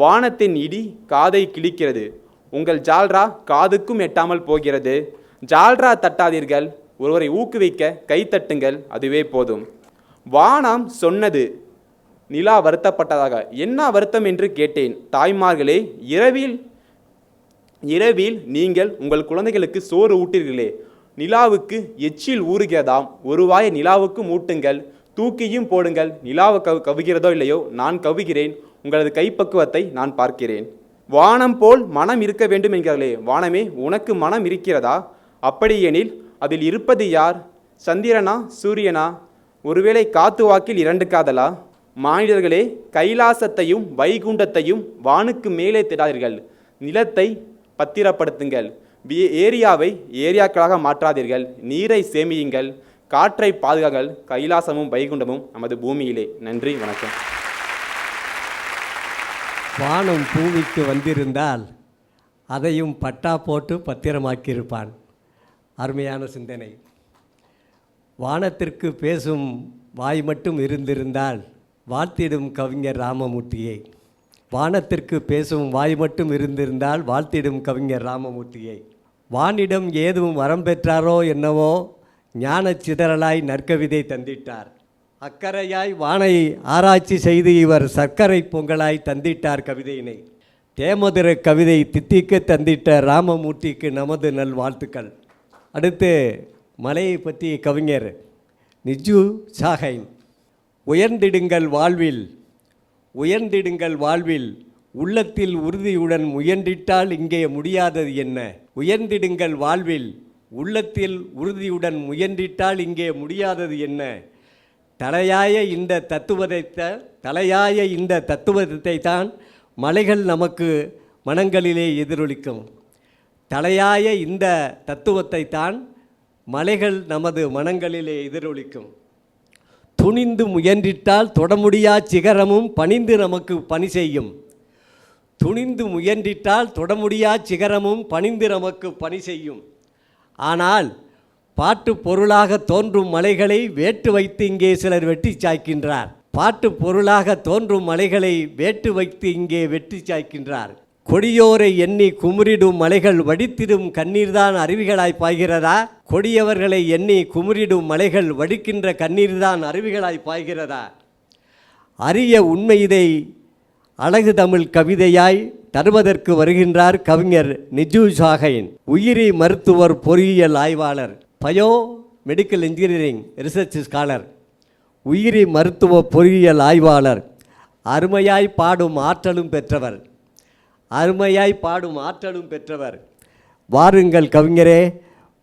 [SPEAKER 3] வானத்தின் இடி காதை கிழிக்கிறது, உங்கள் ஜால்ரா காதுக்கும் எட்டாமல் போகிறது. ஜால்ரா தட்டாதீர்கள், ஒருவரை ஊக்குவிக்க கைத்தட்டுங்கள், அதுவே போதும். வானம் சொன்னது, நிலா வருத்தப்பட்டதாக. என்ன வருத்தம் என்று கேட்டேன். தாய்மார்களே, இரவில் நீங்கள் உங்கள் குழந்தைகளுக்கு சோறு ஊட்டீர்களே, நிலாவுக்கு எச்சில் ஊறுகிறதாம். ஒரு வாயை நிலாவுக்கு மூட்டுங்கள், தூக்கியும் போடுங்கள். நிலாவை கவுகிறதோ இல்லையோ, நான் கவுகிறேன். உங்களது கைப்பக்குவத்தை நான் பார்க்கிறேன். வானம் போல் மனம் இருக்க வேண்டும் என்கிறார்களே, வானமே உனக்கு மனம் இருக்கிறதா? அப்படியெனில் அதில் இருப்பது யார்? சந்திரனா, சூரியனா? ஒருவேளை காத்து வாக்கில் 2 காதலா? மானிடர்களே, கைலாசத்தையும் வைகுண்டத்தையும் வானுக்கு மேலே திடாதீர்கள். நிலத்தை பத்திரப்படுத்துங்கள். ஏரியாவை ஏரியாக்களாக மாற்றாதீர்கள். நீரை சேமியுங்கள், காற்றை பாதுகாங்கள். கைலாசமும் வைகுண்டமும் நமது பூமியிலே. நன்றி, வணக்கம்.
[SPEAKER 4] வானம் பூமிக்கு வந்திருந்தால் அதையும் பட்டா போட்டு பத்திரமாக்கியிருப்பான். அருமையான சிந்தனை. வானத்திற்கு பேசும் வாய் மட்டும் இருந்திருந்தால் வாழ்த்திடும் கவிஞர் ராமமூர்த்தியை. வானத்திற்கு பேசும் வாய் மட்டும் இருந்திருந்தால் வாழ்த்திடும் கவிஞர் ராமமூர்த்தியை. வானிடம் ஏதும் வரம் பெற்றாரோ என்னவோ, ஞான சிதறலாய் நற்கவிதை தந்திட்டார். அக்கறையாய் வானை ஆராய்ச்சி செய்து இவர் சர்க்கரை பொங்கலாய் தந்திட்டார் கவிதையினை. தேமதுர கவிதை தித்திக்க தந்திட்ட ராமமூர்த்திக்கு நமது நல்வாழ்த்துக்கள். அடுத்து மலையை பற்றி கவிஞர் நிஜு சாகைன். உயர்ந்திடுங்கள் வாழ்வில் உள்ளத்தில் உறுதியுடன் முயன்றிட்டால் இங்கே முடியாதது என்ன? உயர்ந்திடுங்கள் வாழ்வில் உள்ளத்தில் உறுதியுடன் முயன்றிட்டால் இங்கே முடியாதது என்ன? தலையாய இந்த தத்துவத்தை தான் மலைகள் நமக்கு மனங்களிலே எதிரொலிக்கும். தலையாய இந்த தத்துவத்தை தான் மலைகள் நமது மனங்களிலே எதிரொலிக்கும். துணிந்து முயன்றிட்டால் தொடமுடியா சிகரமும் பணிந்து நமக்கு பணி செய்யும். துணிந்து முயன்றிட்டால் தொடமுடியா சிகரமும் பணிந்து நமக்கு பணி செய்யும். ஆனால் பாட்டு பொருளாக தோன்றும் மலைகளை வேட்டு வைத்து இங்கே சிலர் வெட்டி சாய்க்கின்றார். பாட்டு பொருளாக தோன்றும் மலைகளை வேட்டு வைத்து இங்கே வெட்டி சாய்க்கின்றார். கொடியோரை எண்ணி குமுறிடும் மலைகள் வடித்திடும் கண்ணீர்தான் அருவிகளாய் பாய்கிறதா? கொடியவர்களை எண்ணி குமுறிடும் மலைகள் வடிக்கின்ற கண்ணீர்தான் அருவிகளாய் பாய்கிறதா? அரிய உண்மை இதை அழகு தமிழ் கவிதையாய் தருவதற்கு வருகின்றார் கவிஞர் நிஜு சாகைன். உயிரி மருத்துவர், பொறியியல் ஆய்வாளர், bio medical engineering research scholar, உயிரி மருத்துவ பொறியியல் ஆய்வாளர். அருமையாய் பாடும் ஆற்றலும் பெற்றவர். வாருங்கள் கவிஞரே,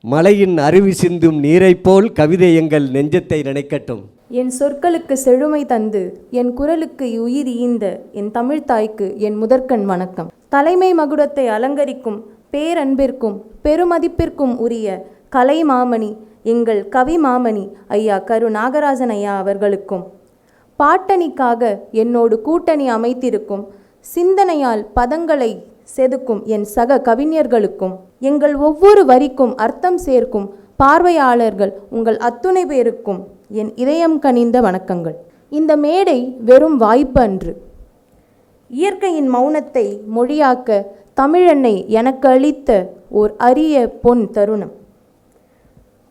[SPEAKER 4] மலையின் அருவி சிந்தும் நீரைப் போல் கவிதை எங்கள் நெஞ்சத்தை நினைக்கட்டும்.
[SPEAKER 7] என் சொற்களுக்கு செழுமை தந்து என் குரலுக்கு உயிர் ஈந்த என் தமிழ்த்தாய்க்கு என் முதற்கண் வணக்கம். தலைமை மகுடத்தை அலங்கரிக்கும் பேரன்பிற்கும் பெருமதிப்பிற்கும் உரிய கலை மாமணி எங்கள் கவி மாமணி ஐயா கரு நாகராஜன் ஐயா அவர்களுக்கும், பாட்டணிக்காக என்னோடு கூட்டணி அமைத்திருக்கும் சிந்தனையால் பதங்களை செதுக்கும் என் சக கவிஞர்களுக்கும், எங்கள் ஒவ்வொரு வரிக்கும் அர்த்தம் சேர்க்கும் பார்வையாளர்கள் உங்கள் அத்துணை பேருக்கும் என் இதயம் கனிந்த வணக்கங்கள். இந்த மேடை வெறும் வாய்ப்பு அன்று. இயற்கையின் மௌனத்தை மொழியாக்க தமிழன்னை எனக்கு அளித்த ஓர் அரிய பொன் தருணம்.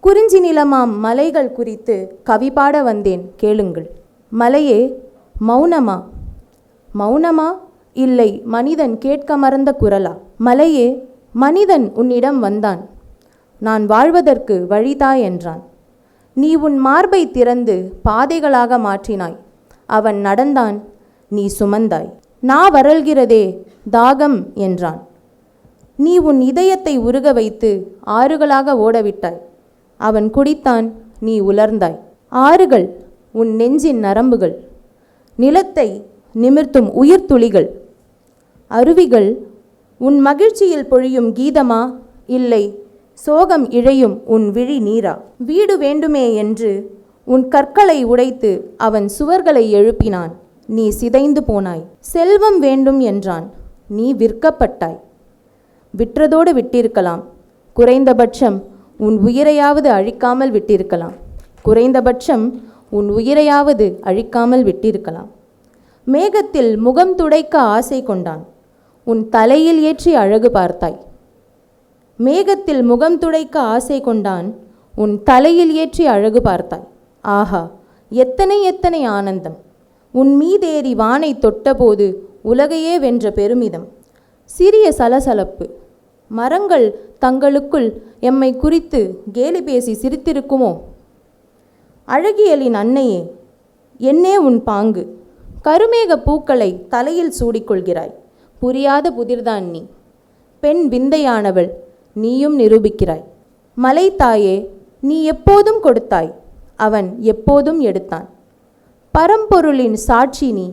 [SPEAKER 7] குறிஞ்சி நிலமாம் மலைகள் குறித்து கவி பாட வந்தேன், கேளுங்கள். மலையே மௌனமா? மௌனமா இல்லை மனிதன் கேட்க மறந்த குரலா? மலையே, மனிதன் உன்னிடம் வந்தான், நான் வாழ்வதற்கு வழிதா என்றான். நீ உன் மார்பை திறந்து பாதைகளாக மாற்றினாய். அவன் நடந்தான், நீ சுமந்தாய். நான் வரல்கிறதே தாகம் என்றான். நீ உன் இதயத்தை உருக வைத்து ஆறுகளாக ஓடவிட்டாய். அவன் குடித்தான், நீ உலர்ந்தாய். ஆறுகள் உன் நெஞ்சின் நரம்புகள், நிலத்தை நிமிர்த்தும் உயிர் துளிகள். அருவிகள் உன் மகிழ்ச்சியில் பொழியும் கீதமா, இல்லை சோகம் இழையும் உன் விழி நீரா? வீடு வேண்டுமே என்று உன் கற்களை உடைத்து அவன் சுவர்களை எழுப்பினான், நீ சிதைந்து போனாய். செல்வம் வேண்டும் என்றான், நீ விற்கப்பட்டாய். விற்றதோடு விட்டிருக்கலாம், குறைந்தபட்சம் உன் உயிரையாவது அழிக்காமல் விட்டிருக்கலாம். குறைந்தபட்சம் உன் உயிரையாவது அழிக்காமல் விட்டிருக்கலாம். மேகத்தில் முகம் துடைக்க ஆசை கொண்டான், உன் தலையில் ஏற்றி அழகு பார்த்தாய். மேகத்தில் முகம் துடைக்க ஆசை கொண்டான், உன் தலையில் ஏற்றி அழகு பார்த்தாய். ஆஹா, எத்தனை எத்தனை ஆனந்தம்! உன் மீதேறி வானை தொட்டபோது உலகையே வென்ற பெருமிதம். சிறிய சலசலப்பு. மரங்கள் தங்களுக்குள் எம்மை குறித்து கேலி பேசி சிரித்திருக்குமோ? அழகியலின் அன்னையே, என்னே உன் பாங்கு? கருமேக பூக்களை தலையில் சூடிக்கொள்கிறாய். புரியாத புதிர்தான் நீ. பெண் விந்தையானவள், நீயும் நிரூபிக்கிறாய். மலை தாயே, நீ எப்போதும் கொடுத்தாய், அவன் எப்போதும் எடுத்தான். பரம்பொருளின் சாட்சி நீ,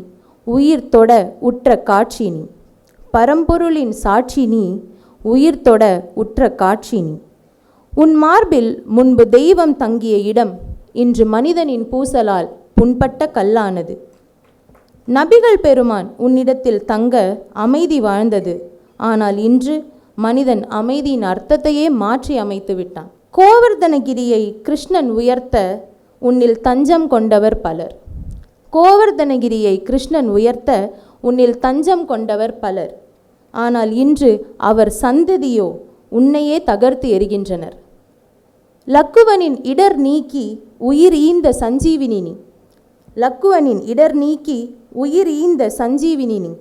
[SPEAKER 7] உயிர் தொட உற்ற காட்சி நீ. பரம்பொருளின் சாட்சி நீ, உயிர் தொட உற்ற காட்சி நீ. உன் மார்பில் முன்பு தெய்வம் தங்கிய இடம் இன்று மனிதனின் பூசலால் புண்பட்ட கல்லானது. நபிகள் பெருமான் உன்னிடத்தில் தங்க அமைதி வாழ்ந்தது. ஆனால் இன்று மனிதன் அமைதியின் அர்த்தத்தையே மாற்றி அமைத்து விட்டான். கோவர்தனகிரியை கிருஷ்ணன் உயர்த்த உன்னில் தஞ்சம் கொண்டவர் பலர். கோவர்தனகிரியை கிருஷ்ணன் உயர்த்த உன்னில் தஞ்சம் கொண்டவர் பலர். ஆனால் இன்று அவர் சந்ததியோ உன்னையே தகர்த்து எறிகின்றனர். லக்குவனின் இடர் நீக்கி உயிர் ஈந்த சஞ்சீவினி நீ. லக்குவனின் இடர் நீக்கி உயிர் ஈந்த சஞ்சீவினி நீ.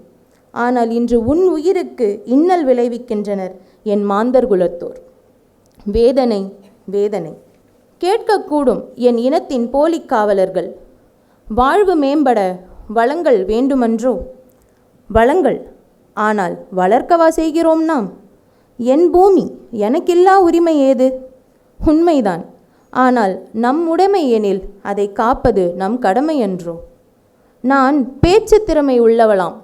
[SPEAKER 7] ஆனால் இன்று உன் உயிருக்கு இன்னல் விளைவிக்கின்றனர் என் மாந்தர் குலத்தோர். வேதனை வேதனை. கேட்கக்கூடும் என் இனத்தின் போலிக் காவலர்கள். வாழ்வு மேம்பட வளங்கள் வேண்டுமன்றோ? வளங்கள், ஆனால் வளர்க்கவா செய்கிறோம் நாம்? என் பூமி, எனக்கில்லா உரிமை ஏது? உண்மைதான், ஆனால் நம் உடைமை எனில் அதை காப்பது நம் கடமையன்றோ? நான் பேச்சு திறமை உள்ளவளாம்.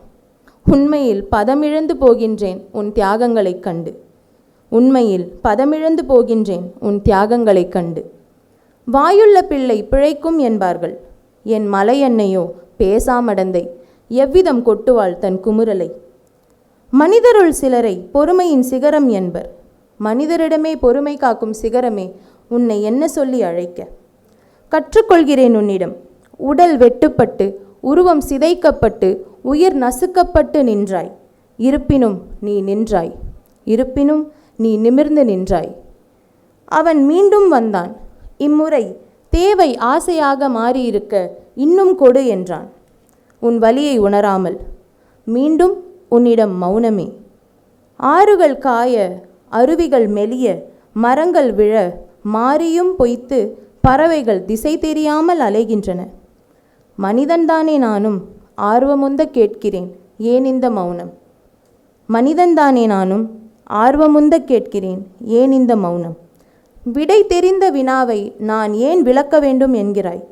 [SPEAKER 7] உண்மையில் பதமிழந்து போகின்றேன் உன் தியாகங்களைக் கண்டு. உண்மையில் பதமிழந்து போகின்றேன் உன் தியாகங்களைக் கண்டு. வாயுள்ள பிள்ளை பிழைக்கும் என்பார்கள். என் மலையன்னையோ பேசாமடந்தை எவ்விதம் கொட்டுவாள் தன் குமுறலை. மனிதருள் சிலரை பொறுமையின் சிகரம் என்பர். மனிதரிடமே பொறுமை காக்கும் சிகரமே, உன்னை என்ன சொல்லி அழைக்க? கற்றுக்கொள்கிறேன் உன்னிடம். உடல் வெட்டுப்பட்டு உருவம் சிதைக்கப்பட்டு உயிர் நசுக்கப்பட்டு நின்றாய். இருப்பினும் நீ நின்றாய். இருப்பினும் நீ நிமிர்ந்து நின்றாய். அவன் மீண்டும் வந்தான். இம்முறை தேவை ஆசையாக மாறியிருக்க இன்னும் கொடு என்றான். உன் வலியை உணராமல் மீண்டும் உன்னிடம் மௌனமே. ஆறுகள் காய, அருவிகள் மெலிய, மரங்கள் விழ, மாறியும் பொய்த்து பறவைகள் திசை தெரியாமல் அலைகின்றன. மனிதன்தானே நானும், ஆர்வமுந்த கேட்கிறேன் ஏன் இந்த மௌனம்? மனிதன்தானே நானும், ஆர்வமுந்த கேட்கிறேன் ஏன் இந்த மௌனம்? விடை தெரிந்த வினாவை நான் ஏன் விளக்க வேண்டும் என்கிறாய்?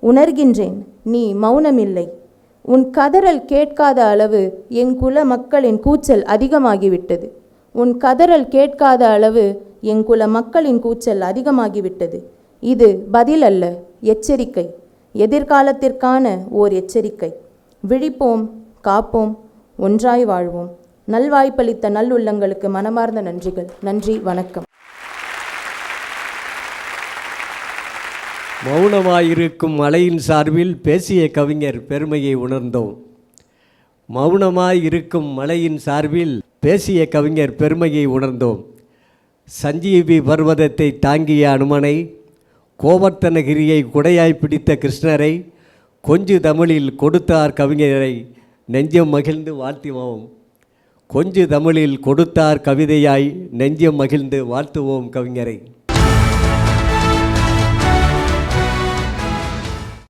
[SPEAKER 7] உணர்கின்றேன் நீ மௌனமில்லை. உன் கதறல் கேட்காத அளவு எங்குல மக்களின் கூச்சல் அதிகமாகிவிட்டது. உன் கதறல் கேட்காத அளவு எங்குல மக்களின் கூச்சல் அதிகமாகிவிட்டது. இது பதில் அல்ல, எச்சரிக்கை. எதிர்காலத்திற்கான ஓர் எச்சரிக்கை. விழிப்போம், காப்போம், ஒன்றாய் வாழ்வோம். நல்வாய்ப்பளித்த நல்லுள்ளங்களுக்கு மனமார்ந்த நன்றிகள். நன்றி, வணக்கம்.
[SPEAKER 4] மௌனமாயிருக்கும் மலையின் சார்பில் பேசிய கவிஞர் பெருமையை உணர்ந்தோம். மௌனமாயிருக்கும் மலையின் சார்பில் பேசிய கவிஞர் பெருமையை உணர்ந்தோம். சஞ்சீவி பர்வதத்தை தாங்கிய அனுமனை, கோவர்த்தனகிரியை குடையாய் பிடித்த கிருஷ்ணரை, கொஞ்சு தமிழில் கொடுத்தார் கவிஞரை நெஞ்சம் மகிழ்ந்து வாழ்த்துவோம். கொஞ்சு தமிழில் கொடுத்தார் கவிதையாய் நெஞ்சம் மகிழ்ந்து வாழ்த்துவோம் கவிஞரை.